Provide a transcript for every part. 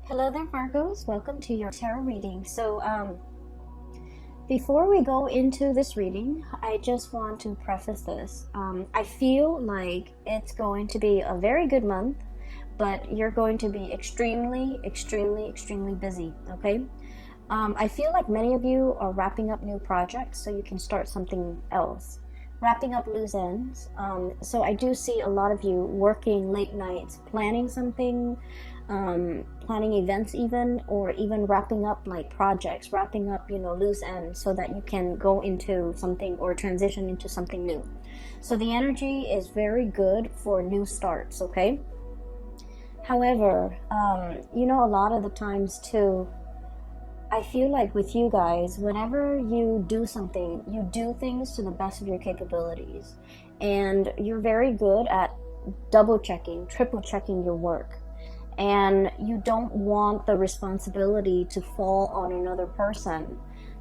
Hello there, Virgos. Welcome to your tarot reading. Before we go into this reading, I just want to preface this. I feel like it's going to be a very good month, but you're going to be extremely busy, okay? I feel like many of you are wrapping up new projects so you can start something else. Wrapping up loose ends. So I do see a lot of you working late nights, planning something, planning events even, or even wrapping up like projects, wrapping up, loose ends so that you can go into something or transition into something new. So the energy is very good for new starts, okay? However, a lot of the times too, I feel like with you guys, whenever you do something, you do things to the best of your capabilities. And you're very good at double checking, triple checking your work. And you don't want the responsibility to fall on another person,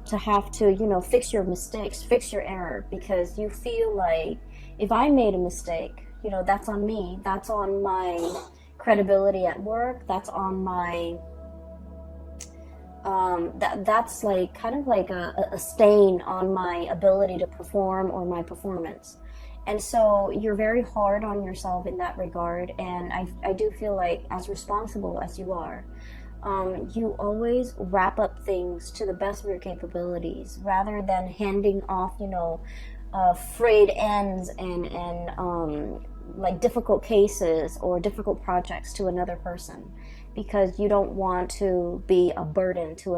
to have to, fix your mistakes, fix your error, because you feel like if I made a mistake, that's on me, that's on my credibility at work, that's on my that's like kind of like a stain on my ability to perform or my performance. And so you're very hard on yourself in that regard. And I do feel like, as responsible as you are, you always wrap up things to the best of your capabilities rather than handing off, frayed ends and like difficult cases or difficult projects to another person, because you don't want to be a burden to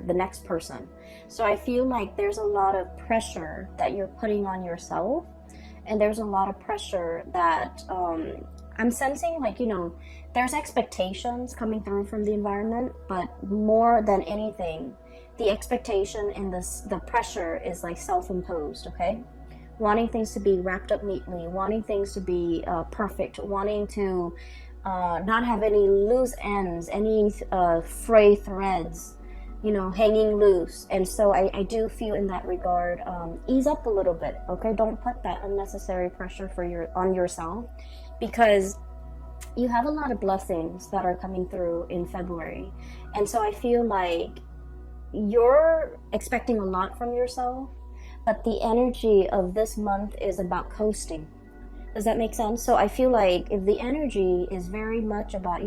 the next person. So I feel like there's a lot of pressure that you're putting on yourself, and there's a lot of pressure that I'm sensing, like, there's expectations coming through from the environment, but more than anything, the expectation and the pressure is like self-imposed, okay? Wanting things to be wrapped up neatly, wanting things to be perfect, wanting to not have any loose ends, any fray threads, hanging loose. And so I do feel in that regard, ease up a little bit, okay? Don't put that unnecessary pressure on yourself, because you have a lot of blessings that are coming through in February. And so I feel like you're expecting a lot from yourself, but the energy of this month is about coasting. Does that make sense? So I feel like if the energy is very much about,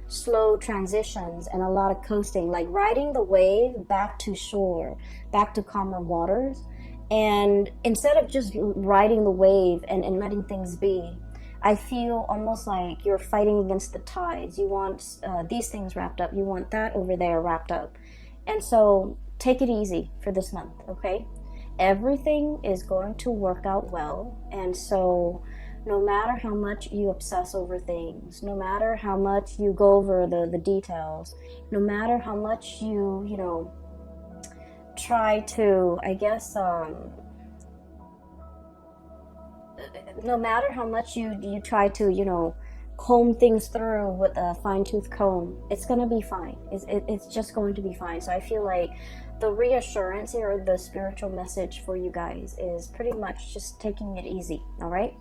slow transitions and a lot of coasting, like riding the wave back to shore, back to calmer waters, and instead of just riding the wave and letting things be, I feel almost like you're fighting against the tides. You want these things wrapped up. You want that over there wrapped up. And so take it easy for this month, okay? Everything is going to work out well. And so no matter how much you obsess over things, no matter how much you go over the details, no matter how much you try to, I guess, no matter how much you try to, comb things through with a fine-tooth comb, it's going to be fine. It's just going to be fine. So I feel like the reassurance here, or the spiritual message for you guys, is pretty much just taking it easy, all right?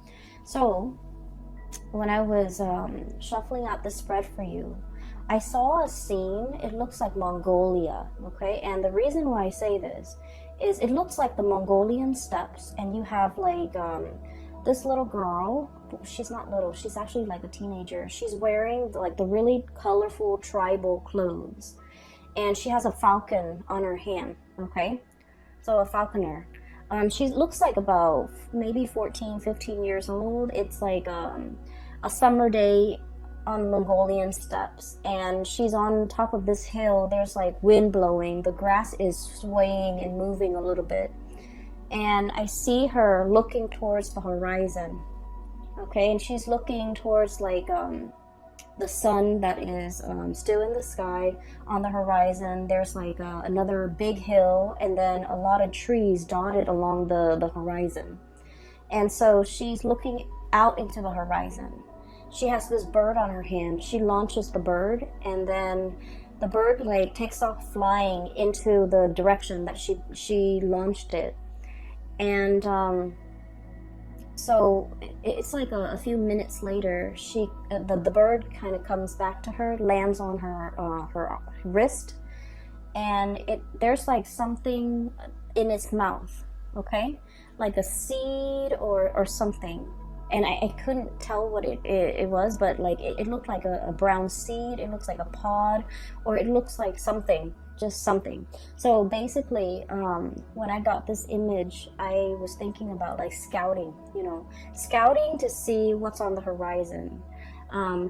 So when I was shuffling out the spread for you, I saw a scene. It looks like Mongolia, okay? And the reason why I say this is it looks like the Mongolian steppes, and you have like this little girl. She's not little, she's actually like a teenager. She's wearing like the really colorful tribal clothes, and she has a falcon on her hand, okay? So a falconer. She looks like about maybe 14, 15 years old. It's like a summer day on Mongolian steppes, and she's on top of this hill. There's like wind blowing. The grass is swaying and moving a little bit. And I see her looking towards the horizon, okay? And she's looking towards like the sun that is still in the sky. On the horizon there's like another big hill, and then a lot of trees dotted along the horizon. And so she's looking out into the horizon. She has this bird on her hand. She launches the bird, and then the bird like takes off flying into the direction that she launched it. And So it's like a few minutes later, the bird kind of comes back to her, lands on her wrist, and there's like something in its mouth, okay, like a seed or something. And I couldn't tell what it was, but like it looked like a brown seed, it looks like a pod, or it looks like something, just something. So basically, when I got this image, I was thinking about like scouting, scouting to see what's on the horizon,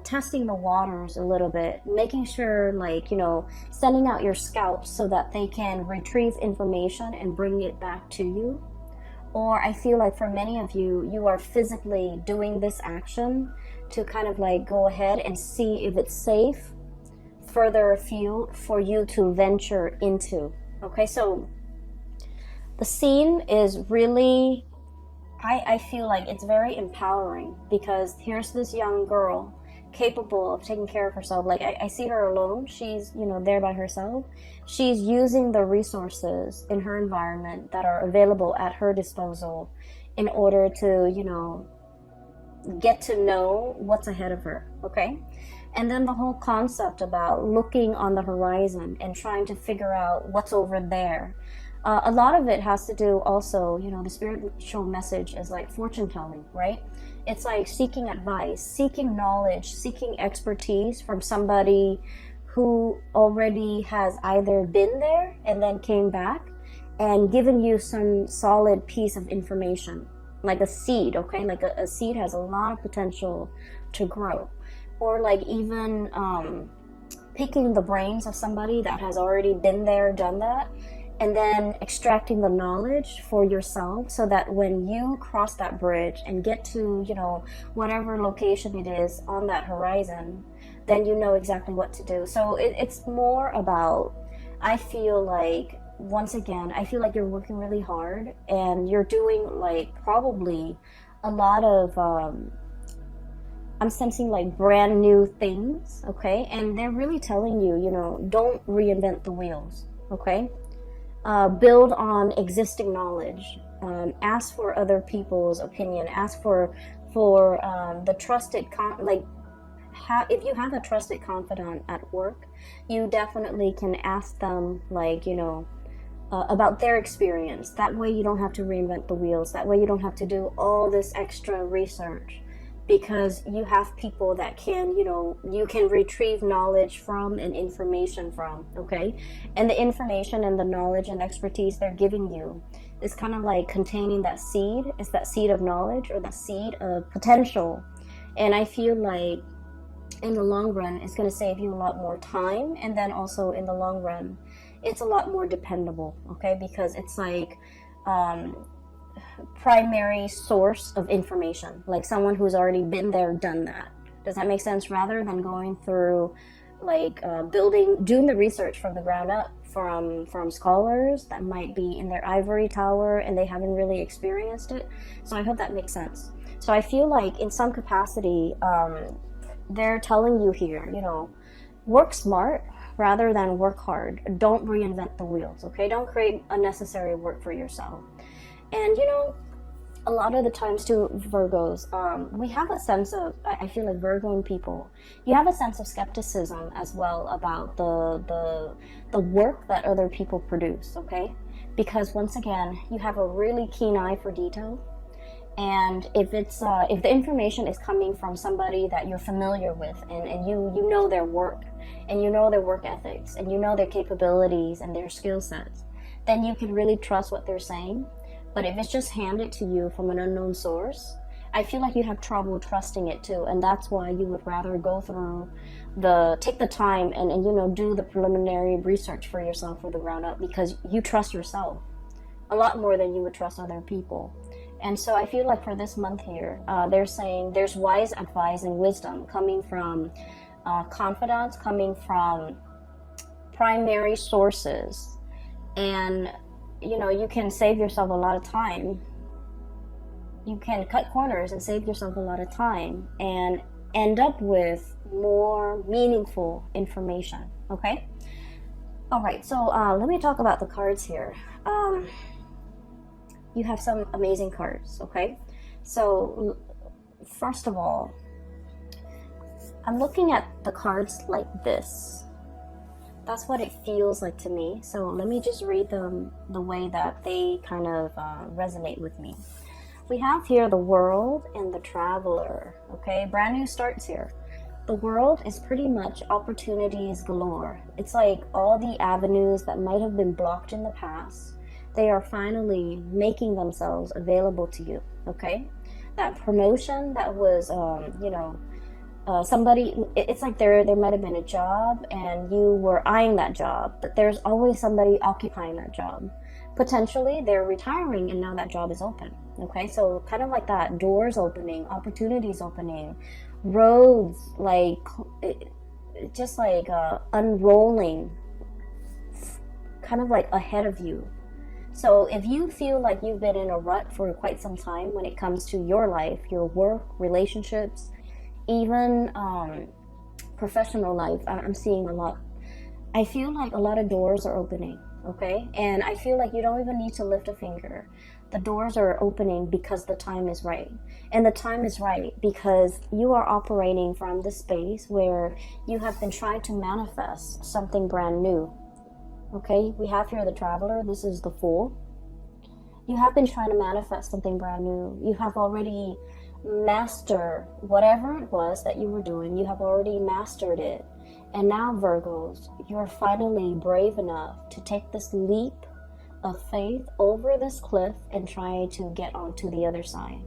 testing the waters a little bit, making sure, like, sending out your scouts so that they can retrieve information and bring it back to you. Or I feel like for many of you, you are physically doing this action to kind of like go ahead and see if it's safe further afield for you to venture into. Okay, so the scene is really, I feel like it's very empowering, because here's this young girl capable of taking care of herself. Like I see her alone. She's, there by herself. She's using the resources in her environment that are available at her disposal in order to, get to know what's ahead of her. Okay. And then the whole concept about looking on the horizon and trying to figure out what's over there. A lot of it has to do also, the spiritual message is like fortune telling, right? It's like seeking advice, seeking knowledge, seeking expertise from somebody who already has either been there and then came back and given you some solid piece of information, like a seed, okay? Like a seed has a lot of potential to grow. Or like even picking the brains of somebody that has already been there, done that, and then extracting the knowledge for yourself so that when you cross that bridge and get to, whatever location it is on that horizon, then you know exactly what to do. So it's more about, I feel like, once again, I feel like you're working really hard and you're doing like probably a lot of, I'm sensing like brand new things, okay? And they're really telling you, don't reinvent the wheels, okay? Build on existing knowledge. Ask for other people's opinion. Ask for the trusted if you have a trusted confidant at work, you definitely can ask them, like, about their experience. That way you don't have to reinvent the wheels. That way you don't have to do all this extra research, because you have people that can, you can retrieve knowledge from and information from, okay? And the information and the knowledge and expertise they're giving you is kind of like containing that seed. It's that seed of knowledge or the seed of potential. And I feel like in the long run, it's going to save you a lot more time. And then also in the long run, it's a lot more dependable, okay? Because it's like, primary source of information, like someone who's already been there, done that. Does that make sense? Rather than going through like doing the research from the ground up from scholars that might be in their ivory tower and they haven't really experienced it. So I hope that makes sense. So I feel like in some capacity, they're telling you here, work smart rather than work hard. Don't reinvent the wheels, okay? Don't create unnecessary work for yourself. And a lot of the times too, Virgos, we have a sense of, I feel like Virgoing people, you have a sense of skepticism as well about the work that other people produce, okay? Because once again, you have a really keen eye for detail. And if the information is coming from somebody that you're familiar with, and you know their work, and you know their work ethics, and you know their capabilities and their skill sets, then you can really trust what they're saying. But if it's just handed to you from an unknown source, I feel like you have trouble trusting it too. And that's why you would rather go through take the time and do the preliminary research for yourself from the ground up, because you trust yourself a lot more than you would trust other people. And so I feel like for this month here, they're saying there's wise advice and wisdom coming from confidants, coming from primary sources. And you can save yourself a lot of time. You can cut corners and save yourself a lot of time and end up with more meaningful information, okay? All right, so let me talk about the cards here. You have some amazing cards, okay? So, first of all, I'm looking at the cards like this. That's what it feels like to me. So let me just read them the way that they kind of resonate with me. We have here the World and the Traveler. Okay, brand new starts here. The World is pretty much opportunities galore. It's like all the avenues that might have been blocked in the past, they are finally making themselves available to you. Okay, that promotion that was, somebody, it's like there might have been a job and you were eyeing that job, but there's always somebody occupying that job. Potentially they're retiring and now that job is open. Okay, so kind of like that, doors opening, opportunities opening, roads like just like unrolling kind of like ahead of you. So if you feel like you've been in a rut for quite some time when it comes to your life, your work, relationships, even professional life, I'm seeing a lot. I feel like a lot of doors are opening, okay? And I feel like you don't even need to lift a finger. The doors are opening because the time is right. And the time is right because you are operating from the space where you have been trying to manifest something brand new. Okay, we have here the Traveler. This is the Fool. You have been trying to manifest something brand new. You have already mastered whatever it was that you were doing. You have already mastered it. And now, Virgos, you're finally brave enough to take this leap of faith over this cliff and try to get onto the other side.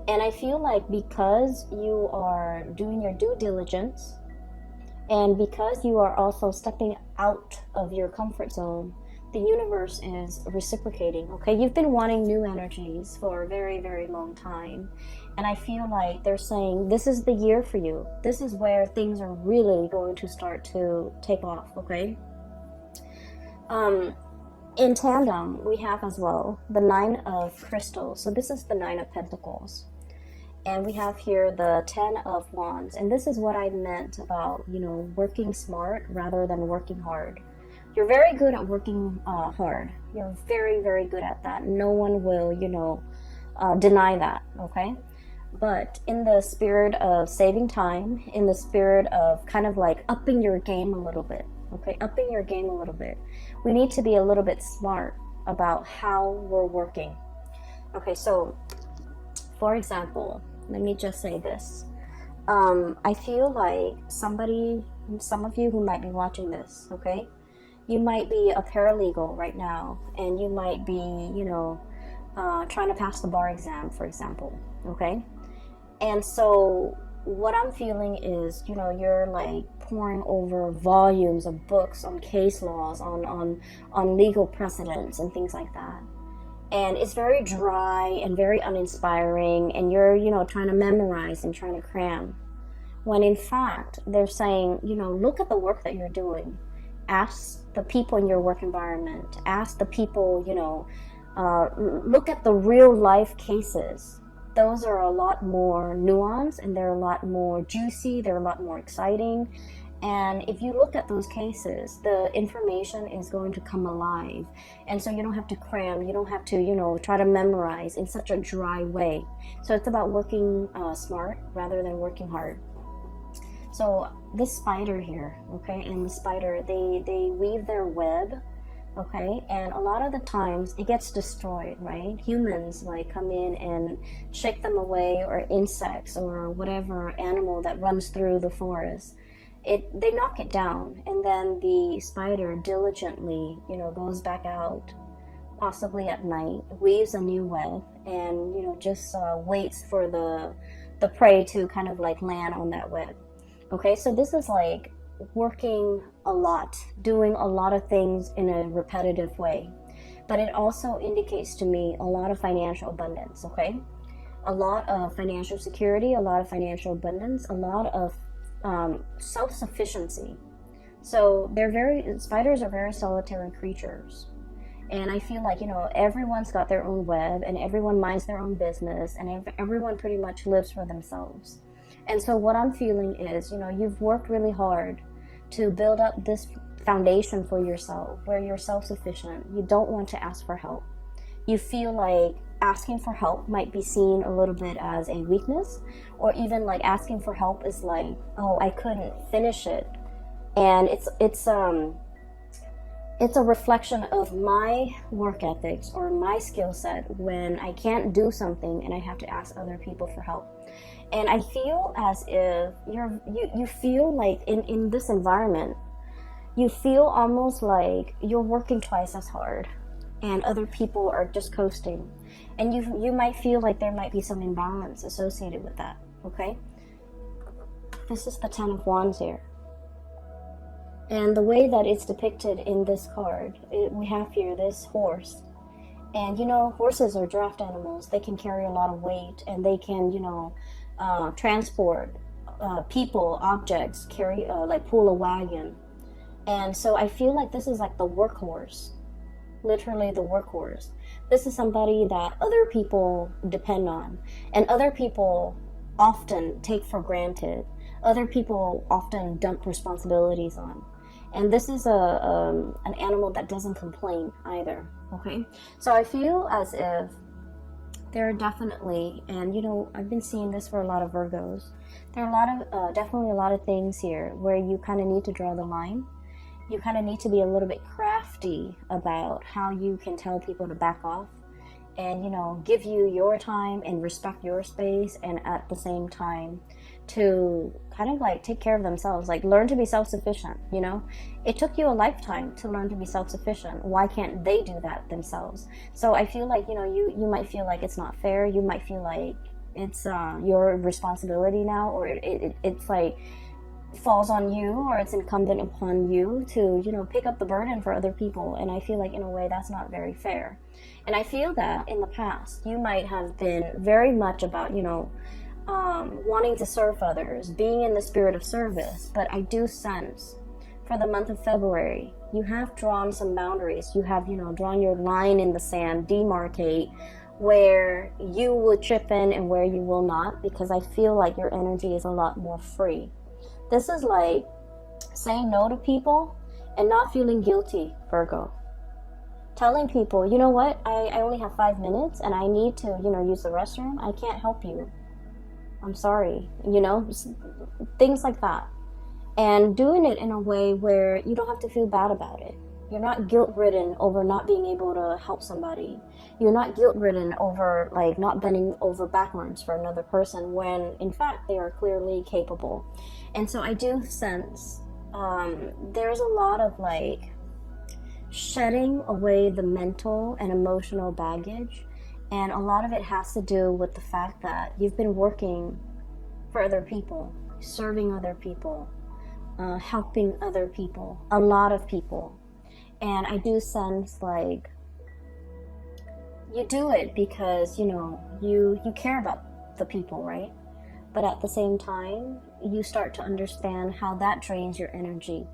And I feel like because you are doing your due diligence, and because you are also stepping out of your comfort zone, the universe is reciprocating, okay? You've been wanting new energies for a very, very long time. And I feel like they're saying, this is the year for you. This is where things are really going to start to take off, okay? In tandem, we have as well the Nine of Crystals. So this is the Nine of Pentacles. And we have here the Ten of Wands. And this is what I meant about, working smart rather than working hard. You're very good at working hard. You're very, very good at that. No one will, deny that, okay? But in the spirit of saving time, in the spirit of kind of like upping your game a little bit, okay? Upping your game a little bit. We need to be a little bit smart about how we're working. Okay, so, for example, let me just say this. I feel like some of you who might be watching this, okay? You might be a paralegal right now, and you might be, trying to pass the bar exam, for example, okay? And so what I'm feeling is, you're like pouring over volumes of books on case laws, on legal precedents and things like that. And it's very dry and very uninspiring, and you're, trying to memorize and trying to cram. When in fact, they're saying, look at the work that you're doing. Ask the people in your work environment. Ask the people, look at the real life cases. Those are a lot more nuanced, and they're a lot more juicy. They're a lot more exciting. And if you look at those cases, the information is going to come alive. And so you don't have to cram. You don't have to, try to memorize in such a dry way. So it's about working smart rather than working hard. So this spider here, okay, and the spider, they weave their web, okay, and a lot of the times it gets destroyed, right? Humans like come in and shake them away, or insects or whatever animal that runs through the forest. They knock it down, and then the spider diligently, goes back out, possibly at night, weaves a new web, and just waits for the prey to kind of like land on that web. Okay, so this is like working a lot, doing a lot of things in a repetitive way. But it also indicates to me a lot of financial abundance, okay? A lot of financial security, a lot of financial abundance, a lot of self-sufficiency. So spiders are very solitary creatures. And I feel like, everyone's got their own web, and everyone minds their own business, and everyone pretty much lives for themselves. And so what I'm feeling is, you've worked really hard to build up this foundation for yourself where you're self-sufficient. You don't want to ask for help. You feel like asking for help might be seen a little bit as a weakness, or even like asking for help is like, oh, I couldn't finish it. And it's a reflection of my work ethics or my skill set when I can't do something and I have to ask other people for help. And I feel as if you feel like in this environment, you feel almost like you're working twice as hard and other people are just coasting. And you might feel like there might be some imbalance associated with that, okay? This is the Ten of Wands here. And the way that it's depicted in this card, we have here this horse. And, you know, horses are draft animals. They can carry a lot of weight and they can, you know, transport people, objects, carry, like pull a wagon. And so I feel like this is like the workhorse, literally the workhorse. This is somebody that other people depend on, and other people often take for granted. Other people often dump responsibilities on. And this is an animal that doesn't complain either, okay? So I feel as if there are definitely, and you know, I've been seeing this for a lot of Virgos, there are a lot of, definitely a lot of things here where you kind of need to draw the line. You kind of need to be a little bit crafty about how you can tell people to back off and, you know, give you your time and respect your space, and at the same time to kind of like take care of themselves, like learn to be self-sufficient. You know, it took you a lifetime to learn to be self-sufficient. Why can't they do that themselves? So I feel like, you know, you might feel like it's not fair. You might feel like it's your responsibility now, or it's like falls on you, or it's incumbent upon you to, you know, pick up the burden for other people. And I feel like in a way that's not very fair. And I feel that in the past you might have been very much about, you know, wanting to serve others, being in the spirit of service. But I do sense for the month of February, you have drawn some boundaries. You have, you know, drawn your line in the sand, demarcate where you will chip in and where you will not, because I feel like your energy is a lot more free. This is like saying no to people and not feeling guilty, Virgo. Telling people, you know what, I only have 5 minutes and I need to, you know, use the restroom. I can't help you. I'm sorry. You know, things like that. And doing it in a way where you don't have to feel bad about it. You're not guilt-ridden over not being able to help somebody. You're not guilt-ridden over like not bending over backwards for another person when in fact they are clearly capable. And so I do sense there's a lot of like shedding away the mental and emotional baggage, and a lot of it has to do with the fact that you've been working for other people, serving other people, helping other people, a lot of people. And I do sense like you do it because, you know, you care about the people, right? But at the same time, you start to understand how that drains your energy,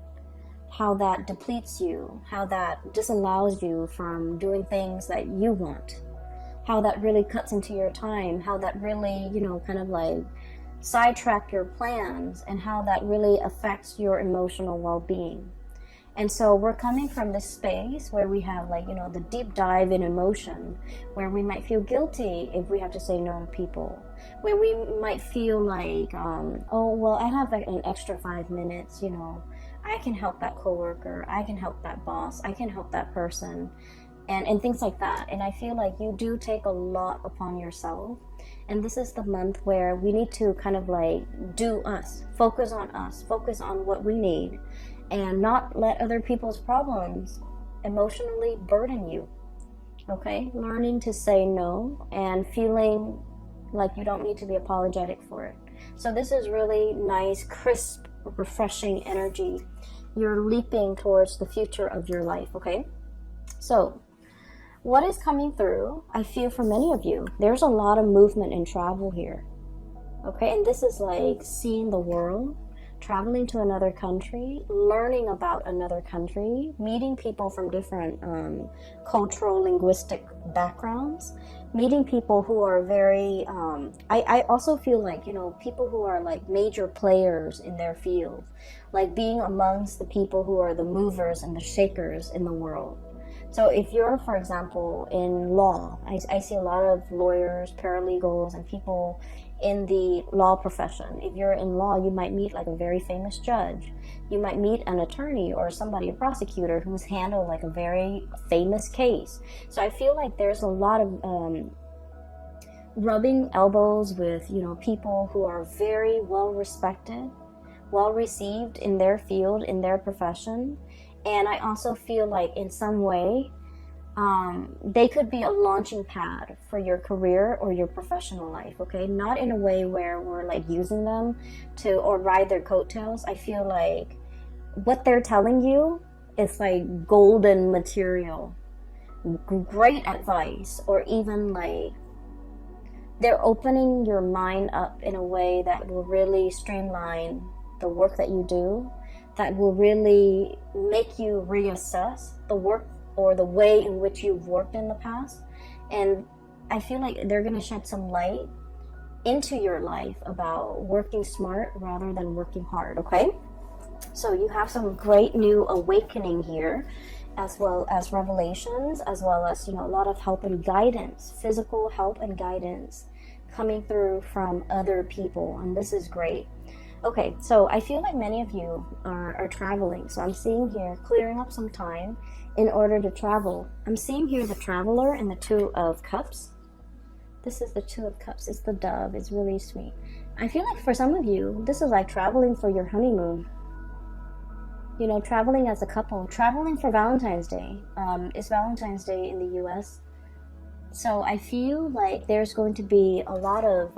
how that depletes you, how that disallows you from doing things that you want, how that really cuts into your time, how that really, you know, kind of like sidetrack your plans, and how that really affects your emotional well-being. And so we're coming from this space where we have like, you know, the deep dive in emotion, where we might feel guilty if we have to say no to people, where we might feel like, oh, well, I have like an extra 5 minutes, you know, I can help that coworker, I can help that boss, I can help that person, and things like that. And I feel like you do take a lot upon yourself. And this is the month where we need to kind of like do us, focus on what we need, and not let other people's problems emotionally burden you, okay? Learning to say no and feeling like you don't need to be apologetic for it. So this is really nice, crisp, refreshing energy. You're leaping towards the future of your life, okay? So what is coming through, I feel for many of you, there's a lot of movement and travel here, okay? And this is like seeing the world, traveling to another country, learning about another country, meeting people from different cultural, linguistic backgrounds, meeting people who are very, I also feel like, you know, people who are like major players in their field, like being amongst the people who are the movers and the shakers in the world. So if you're, for example, in law, I see a lot of lawyers, paralegals, and people in the law profession. If you're in law, you might meet like a very famous judge. You might meet an attorney or somebody, a prosecutor, who's handled like a very famous case. So I feel like there's a lot of rubbing elbows with, you know, people who are very well respected, well received in their field, in their profession. And I also feel like in some way, they could be a launching pad for your career or your professional life, okay? Not in a way where we're like using them to, or ride their coattails. I feel like what they're telling you is like golden material, great advice, or even like they're opening your mind up in a way that will really streamline the work that you do, that will really make you reassess the work or the way in which you've worked in the past. And I feel like they're going to shed some light into your life about working smart rather than working hard, okay? So you have some great new awakening here, as well as revelations, as well as, you know, a lot of help and guidance, physical help and guidance coming through from other people, and this is great. Okay, so I feel like many of you are traveling. So I'm seeing here clearing up some time in order to travel. I'm seeing here the Traveler and the Two of Cups. This is the Two of Cups. It's the dove. It's really sweet. I feel like for some of you, this is like traveling for your honeymoon. You know, traveling as a couple. Traveling for Valentine's Day. It's Valentine's Day in the US. So I feel like there's going to be a lot of,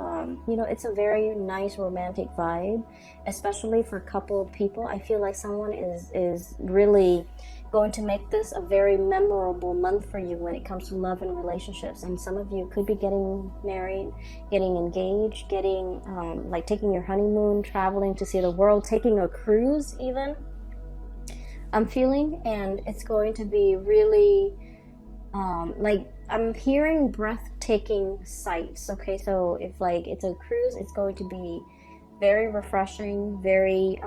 you know, it's a very nice romantic vibe, especially for coupled people. I feel like someone is really going to make this a very memorable month for you when it comes to love and relationships. And some of you could be getting married, getting engaged, getting, like taking your honeymoon, traveling to see the world, taking a cruise even, I'm feeling. And it's going to be really, like, I'm hearing breathtaking sights, okay? So if like it's a cruise, it's going to be very refreshing, very,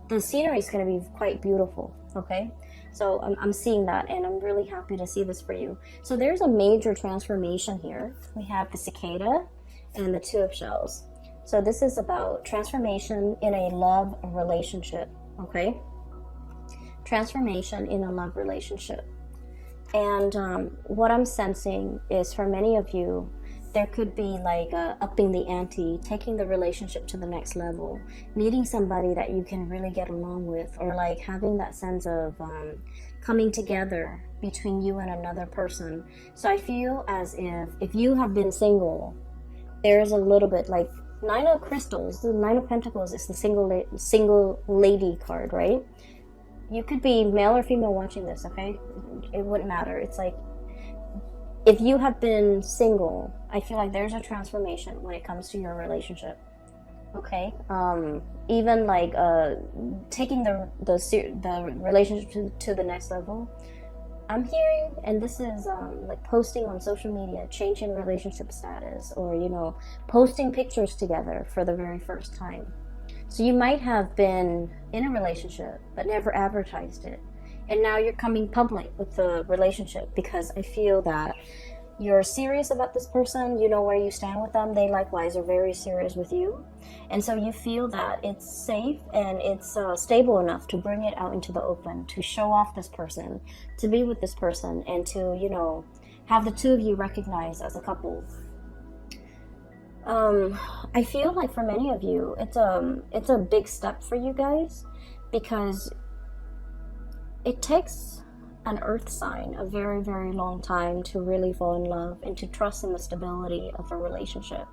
the scenery is going to be quite beautiful, okay? So I'm seeing that, and I'm really happy to see this for you. So there's a major transformation here. We have the cicada and the Two of Shells. So this is about transformation in a love relationship, okay? Transformation in a love relationship. And what I'm sensing is for many of you, there could be like upping the ante, taking the relationship to the next level, meeting somebody that you can really get along with, or like having that sense of coming together between you and another person. So I feel as if you have been single, there's a little bit like Nine of Crystals, the Nine of Pentacles is the single lady card, right? You could be male or female watching this, okay? It wouldn't matter. It's like, if you have been single, I feel like there's a transformation when it comes to your relationship, okay? Even like taking the relationship to the next level. I'm hearing, and this is like posting on social media, changing relationship status, or, you know, posting pictures together for the very first time. So you might have been in a relationship but never advertised it, and now you're coming public with the relationship because I feel that you're serious about this person, you know where you stand with them, they likewise are very serious with you, and so you feel that it's safe and it's stable enough to bring it out into the open, to show off this person, to be with this person, and to, you know, have the two of you recognized as a couple. I feel like for many of you, it's a big step for you guys, because it takes an earth sign a very, very long time to really fall in love and to trust in the stability of a relationship.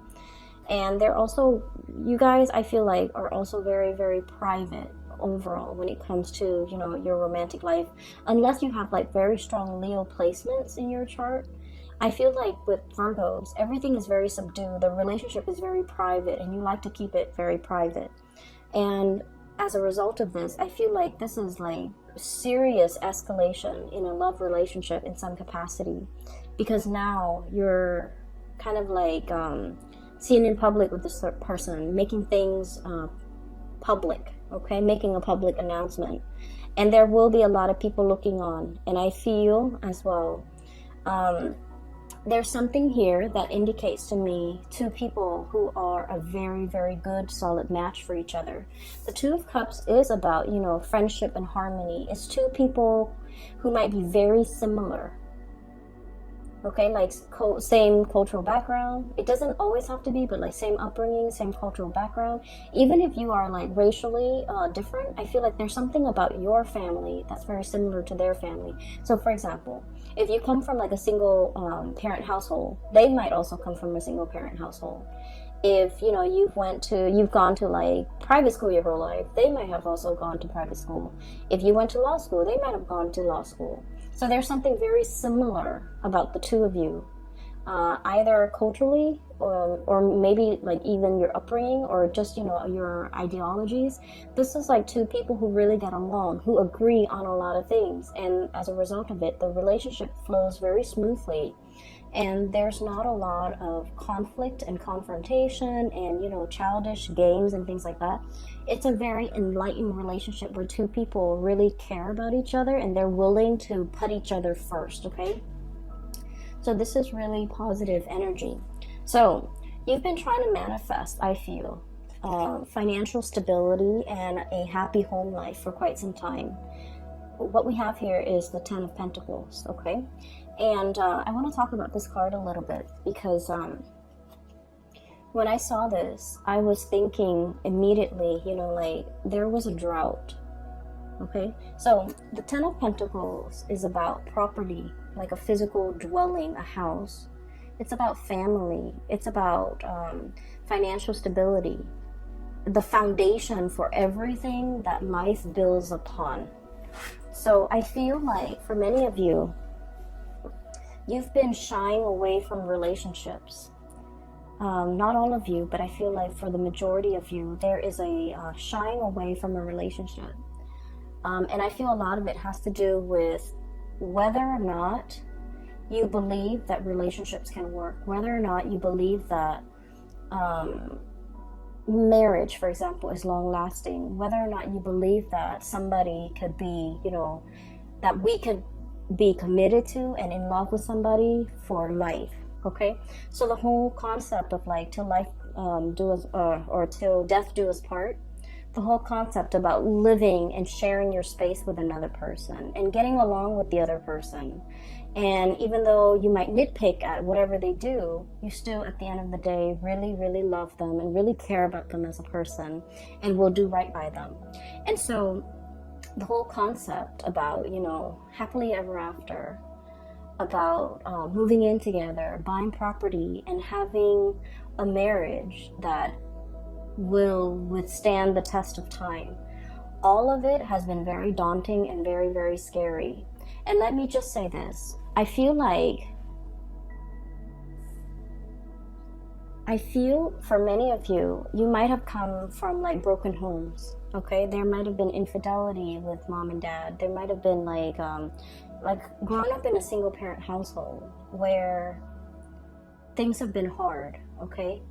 And they're also, you guys, I feel like, are also very, very private overall when it comes to, you know, your romantic life, unless you have like very strong Leo placements in your chart. I feel like with Virgos, everything is very subdued. The relationship is very private, and you like to keep it very private. And as a result of this, I feel like this is like serious escalation in a love relationship in some capacity, because now you're kind of like seen in public with this person, making things public, okay, making a public announcement. And there will be a lot of people looking on. And I feel as well, um, there's something here that indicates to me two people who are a very, very good, solid match for each other. The Two of Cups is about, friendship and harmony. It's two people who might be very similar. Okay, like same cultural background. It doesn't always have to be, but like same upbringing, same cultural background. Even if you are like racially different, I feel like there's something about your family that's very similar to their family. So, for example, if you come from like a single parent household, they might also come from a single parent household. If you've gone to like private school your whole life, they might have also gone to private school. If you went to law school, they might have gone to law school. So there's something very similar about the two of you, either culturally or maybe like even your upbringing or just, your ideologies. This is like two people who really get along, who agree on a lot of things. And as a result of it, the relationship flows very smoothly. And there's not a lot of conflict and confrontation and, childish games and things like that. It's a very enlightened relationship where two people really care about each other and they're willing to put each other first, okay? So this is really positive energy. So you've been trying to manifest, I feel, financial stability and a happy home life for quite some time. What we have here is the Ten of Pentacles, okay? And I want to talk about this card a little bit because when I saw this, I was thinking immediately, like there was a drought, okay? So the Ten of Pentacles is about property, like a physical dwelling, a house. It's about family. It's about financial stability, the foundation for everything that life builds upon. So I feel like for many of you, you've been shying away from relationships. Not all of you, but I feel like for the majority of you, there is a shying away from a relationship. And I feel a lot of it has to do with whether or not you believe that relationships can work, whether or not you believe that marriage, for example, is long lasting, whether or not you believe that somebody could be, that we could be committed to and in love with somebody for life. Okay, so the whole concept of like till life do us or till death do us part, the whole concept about living and sharing your space with another person and getting along with the other person, and even though you might nitpick at whatever they do, you still at the end of the day really, really love them and really care about them as a person and will do right by them. And so the whole concept about, happily ever after, about moving in together, buying property, and having a marriage that will withstand the test of time. All of it has been very daunting and very, very scary. And let me just say this. I feel for many of you, you might have come from like broken homes. Okay, there might have been infidelity with mom and dad. There might have been like growing up in a single parent household where things have been hard, okay?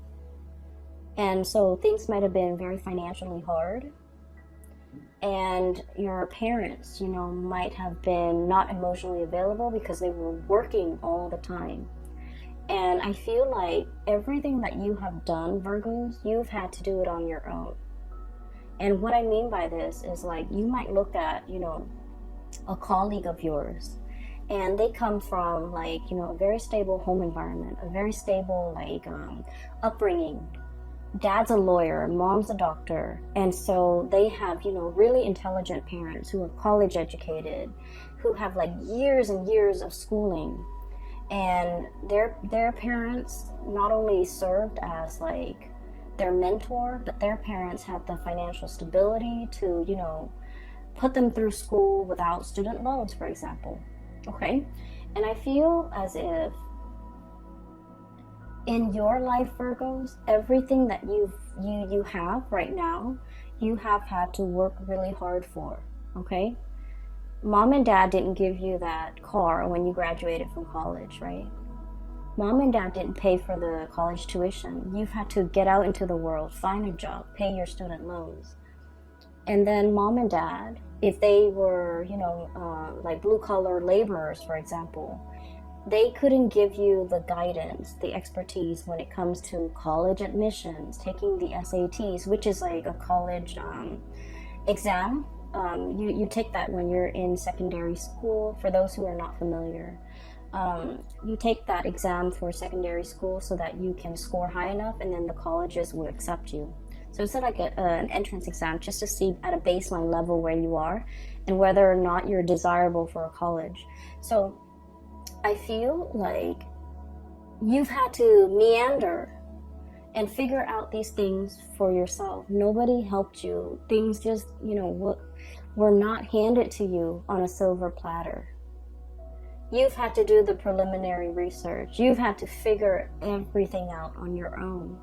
And so things might have been very financially hard. And your parents, might have been not emotionally available because they were working all the time. And I feel like everything that you have done, Virgos, you've had to do it on your own. And what I mean by this is like you might look at, a colleague of yours and they come from like, a very stable home environment, a very stable like upbringing. Dad's a lawyer, mom's a doctor, and so they have, really intelligent parents who are college educated, who have like years and years of schooling. And their parents not only served as like their mentor, but their parents had the financial stability to, put them through school without student loans, for example. Okay? And I feel as if in your life, Virgos, everything that you have right now, you have had to work really hard for. Okay? Mom and dad didn't give you that car when you graduated from college, right? Mom and dad didn't pay for the college tuition. You've had to get out into the world, find a job, pay your student loans. And then mom and dad, if they were, you know, like blue collar laborers, for example, they couldn't give you the guidance, the expertise when it comes to college admissions, taking the SATs, which is like a college exam. You take that when you're in secondary school. For those who are not familiar, you take that exam for secondary school so that you can score high enough, and then the colleges will accept you. So it's like an entrance exam just to see at a baseline level where you are and whether or not you're desirable for a college. So I feel like you've had to meander and figure out these things for yourself. Nobody helped you. Things just, you know, were not handed to you on a silver platter. You've had to do the preliminary research. You've had to figure everything out on your own.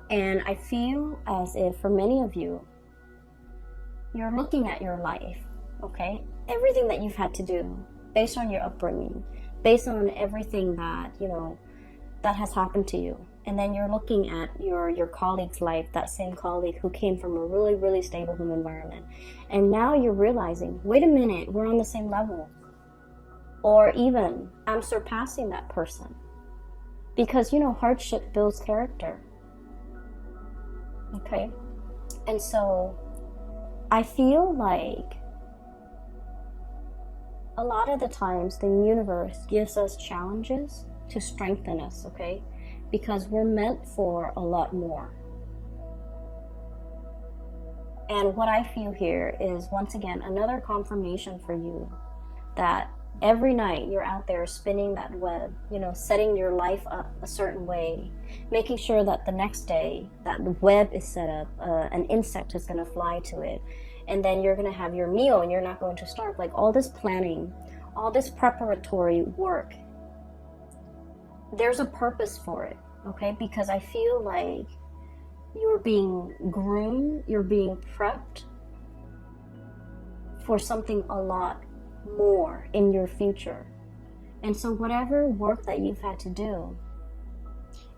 And I feel as if for many of you, you're looking at your life, okay? Everything that you've had to do based on your upbringing, based on everything that, you know, that has happened to you. And then you're looking at your colleague's life, that same colleague who came from a really, really stable home environment. And now you're realizing, wait a minute, we're on the same level. Or even, I'm surpassing that person. Because, you know, hardship builds character. Okay? And so, I feel like a lot of the times the universe gives us challenges to strengthen us, okay? Because we're meant for a lot more. And what I feel here is, once again, another confirmation for you that every night you're out there spinning that web, you know, setting your life up a certain way, making sure that the next day that the web is set up, an insect is going to fly to it, and then you're going to have your meal and you're not going to starve. Like all this planning, all this preparatory work, there's a purpose for it, okay? Because I feel like you're being groomed, you're being prepped for something a lot more in your future. And so whatever work that you've had to do,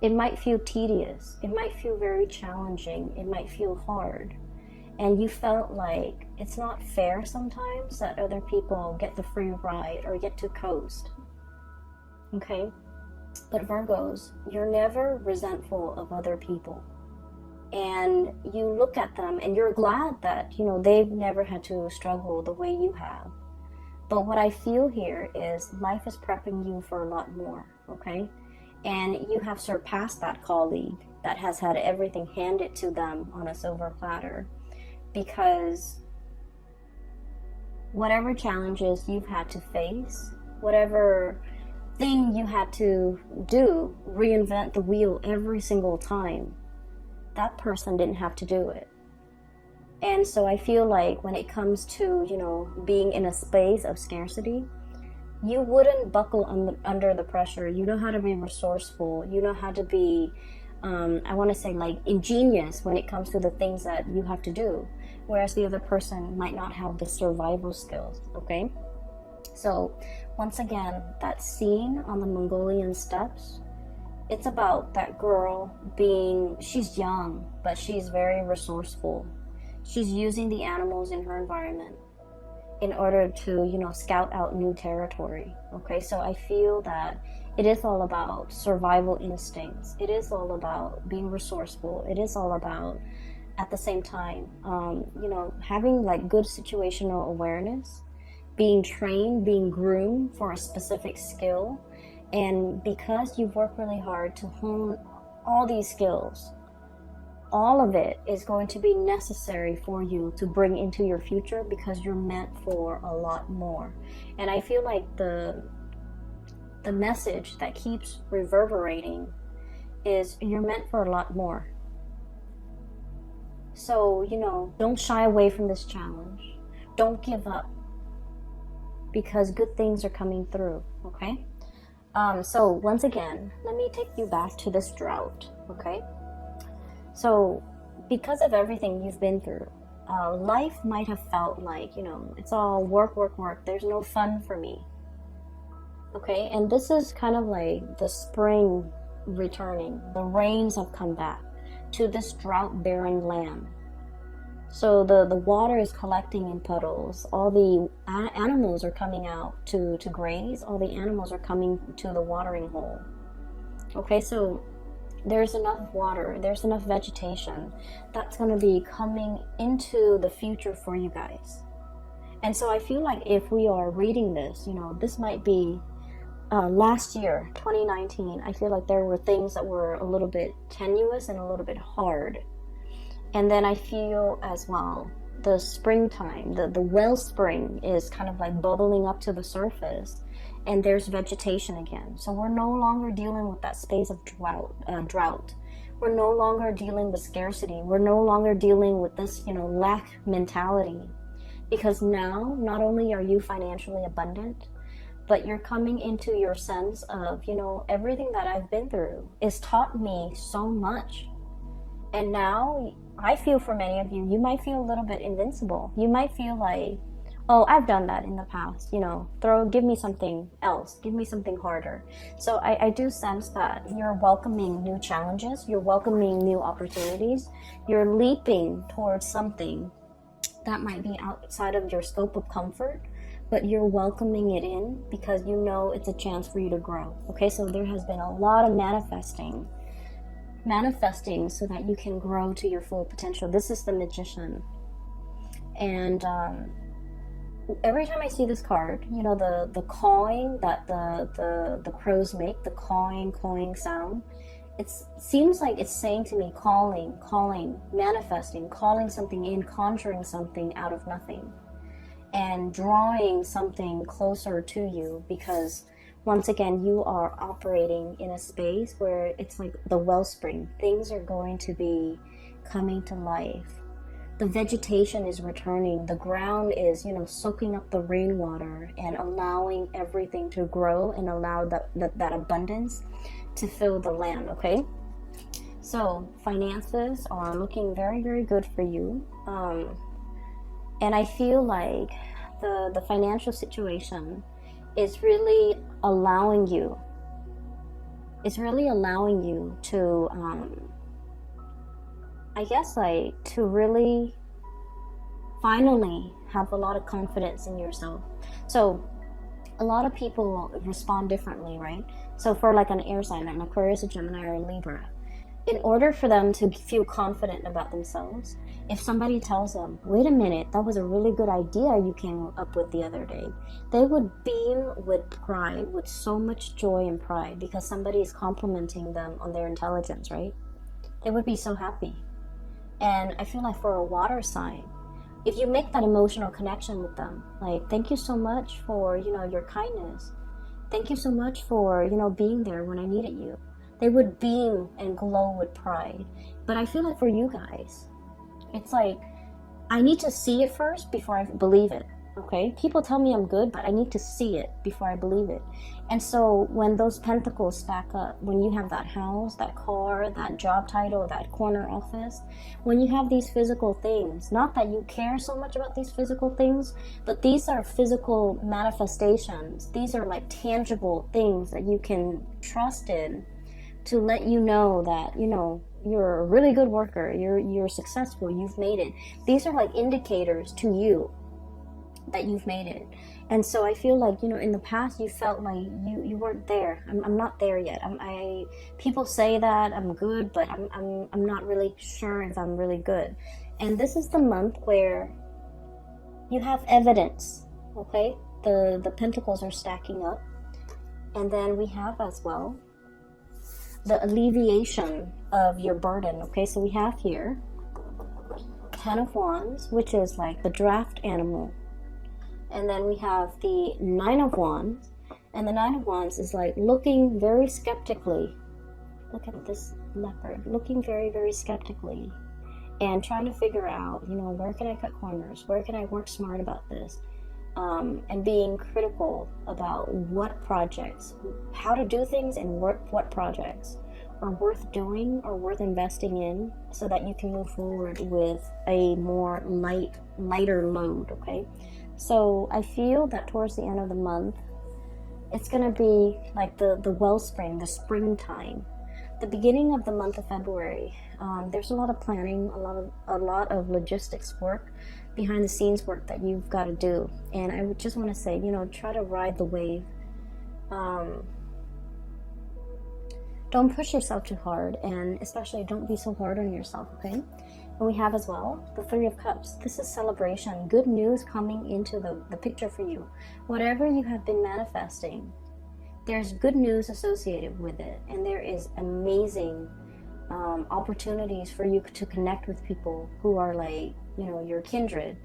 it might feel tedious, it might feel very challenging, it might feel hard, and you felt like it's not fair sometimes that other people get the free ride or get to coast, okay? But Virgos, you're never resentful of other people, and you look at them and you're glad that, you know, they've never had to struggle the way you have. But what I feel here is life is prepping you for a lot more, okay? And you have surpassed that colleague that has had everything handed to them on a silver platter, because whatever challenges you've had to face, whatever thing you had to do, reinvent the wheel every single time, that person didn't have to do it. And so I feel like when it comes to, you know, being in a space of scarcity, you wouldn't buckle under the pressure. You know how to be resourceful. You know how to be, I want to say, like, ingenious when it comes to the things that you have to do. Whereas the other person might not have the survival skills, okay? So, once again, that scene on the Mongolian steppes, it's about that girl being, she's young, but she's very resourceful. She's using the animals in her environment in order to, you know, scout out new territory, okay? So I feel that it is all about survival instincts. It is all about being resourceful. It is all about, at the same time, you know, having like good situational awareness, being trained, being groomed for a specific skill. And because you've worked really hard to hone all these skills, all of it is going to be necessary for you to bring into your future, because you're meant for a lot more. And I feel like the message that keeps reverberating is you're meant for a lot more. So, you know, don't shy away from this challenge. Don't give up, because good things are coming through, okay? So once again, let me take you back to this drought, okay? So because of everything you've been through, life might have felt like, you know, it's all work, work, work. There's no fun for me. Okay, and this is kind of like the spring returning. The rains have come back to this drought-barren land. So the water is collecting in puddles. All the animals are coming out to graze. All the animals are coming to the watering hole. Okay, so there's enough water, there's enough vegetation that's going to be coming into the future for you guys. And so I feel like if we are reading this, you know, this might be last year, 2019, I feel like there were things that were a little bit tenuous and a little bit hard. And then I feel as well, the springtime, the wellspring is kind of like bubbling up to the surface, and there's vegetation again. So we're no longer dealing with that space of drought. We're no longer dealing with scarcity. We're no longer dealing with this, you know, lack mentality. Because now, not only are you financially abundant, but you're coming into your sense of, you know, everything that I've been through has taught me so much. And now, I feel for many of you, you might feel a little bit invincible. You might feel like, oh, I've done that in the past, you know, give me something else, give me something harder. So I do sense that you're welcoming new challenges, you're welcoming new opportunities, you're leaping towards something that might be outside of your scope of comfort, but you're welcoming it in because you know it's a chance for you to grow. Okay, so there has been a lot of manifesting so that you can grow to your full potential. This is the Magician. And every time I see this card, you know, the cawing that the crows make, the cawing sound, it seems like it's saying to me, calling, manifesting, calling something in, conjuring something out of nothing, and drawing something closer to you, because once again, you are operating in a space where it's like the wellspring. Things are going to be coming to life. The vegetation is returning. The ground is, you know, soaking up the rainwater and allowing everything to grow and allow that abundance to fill the land, okay? So finances are looking very, very good for you. And I feel like the financial situation is really allowing you to I guess like to really finally have a lot of confidence in yourself. So a lot of people respond differently, right? So for like an air sign, an Aquarius, a Gemini, or a Libra, in order for them to feel confident about themselves, if somebody tells them, wait a minute, that was a really good idea you came up with the other day, they would beam with pride, with so much joy and pride, because somebody is complimenting them on their intelligence, right? They would be so happy. And I feel like for a water sign, if you make that emotional connection with them, like, thank you so much for, you know, your kindness. Thank you so much for, you know, being there when I needed you. They would beam and glow with pride. But I feel like for you guys, it's like, I need to see it first before I believe it, okay? People tell me I'm good, but I need to see it before I believe it. And so when those pentacles stack up, when you have that house, that car, that job title, that corner office, when you have these physical things, not that you care so much about these physical things, but these are physical manifestations. These are like tangible things that you can trust in to let you know that, you know, you're a really good worker, you're successful, you've made it. These are like indicators to you that you've made it. And so I feel like, you know, in the past you felt like you weren't there. I'm not there yet. People say that I'm good, but I'm not really sure if I'm really good. And this is the month where you have evidence, okay? The pentacles are stacking up. And then we have as well the alleviation of your burden, okay? So we have here 10 of Wands, which is like the draft animal. And then we have the 9 of Wands, and the 9 of Wands is like looking very skeptically. Look at this leopard, looking very, very skeptically and trying to figure out, you know, where can I cut corners? Where can I work smart about this? And being critical about what projects, how to do things, and what projects are worth doing or worth investing in, so that you can move forward with a more lighter load, okay? So I feel that towards the end of the month, it's going to be like the wellspring, the springtime. the beginning of the month of February, there's a lot of planning, a lot of logistics work, behind the scenes work that you've got to do. And I would just want to say, try to ride the wave. Don't push yourself too hard, and especially don't be so hard on yourself, okay? And we have as well the Three of Cups. This is celebration, good news coming into the picture for you. Whatever you have been manifesting, there's good news associated with it, and there is amazing opportunities for you to connect with people who are like, your kindred.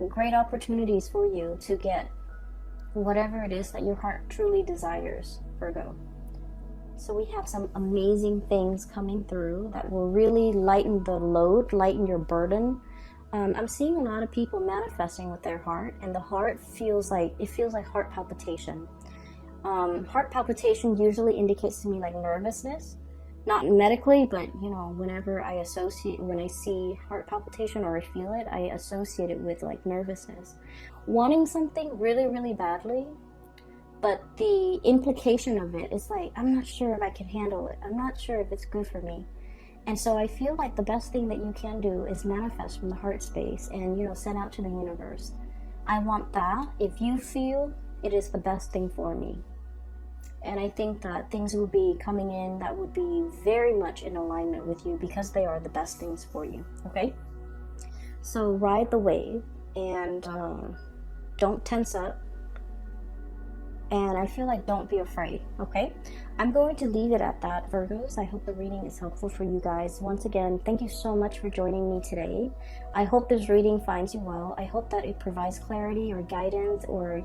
Great opportunities for you to get whatever it is that your heart truly desires, Virgo. So we have some amazing things coming through that will really lighten the load, lighten your burden. I'm seeing a lot of people manifesting with their heart, and the heart feels like heart palpitation. Heart palpitation usually indicates to me like nervousness, not medically, but whenever when I see heart palpitation or I feel it, I associate it with like nervousness, wanting something really, really badly. But the implication of it is like, I'm not sure if I can handle it. I'm not sure if it's good for me. And so I feel like the best thing that you can do is manifest from the heart space and, send out to the universe. I want that. If you feel it is the best thing for me. And I think that things will be coming in that would be very much in alignment with you because they are the best things for you. Okay? So ride the wave and don't tense up. And I feel like don't be afraid, okay? I'm going to leave it at that, Virgos. I hope the reading is helpful for you guys. Once again, thank you so much for joining me today. I hope this reading finds you well. I hope that it provides clarity or guidance or,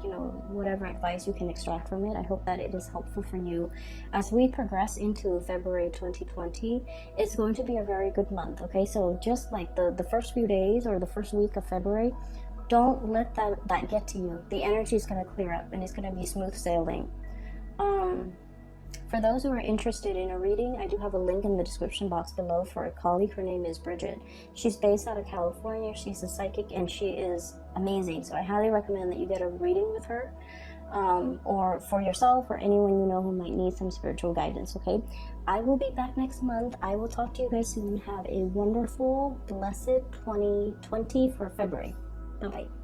whatever advice you can extract from it. I hope that it is helpful for you. As we progress into February 2020, it's going to be a very good month, okay? So just like the first few days or the first week of February, don't let that get to you. The energy is going to clear up and it's going to be smooth sailing. For those who are interested in a reading, I do have a link in the description box below for a colleague. Her name is Bridget. She's based out of California. She's a psychic and she is amazing. So I highly recommend that you get a reading with her, or for yourself or anyone you know who might need some spiritual guidance, okay? I will be back next month. I will talk to you guys soon. Have a wonderful, blessed 2020 for February. Bye-bye.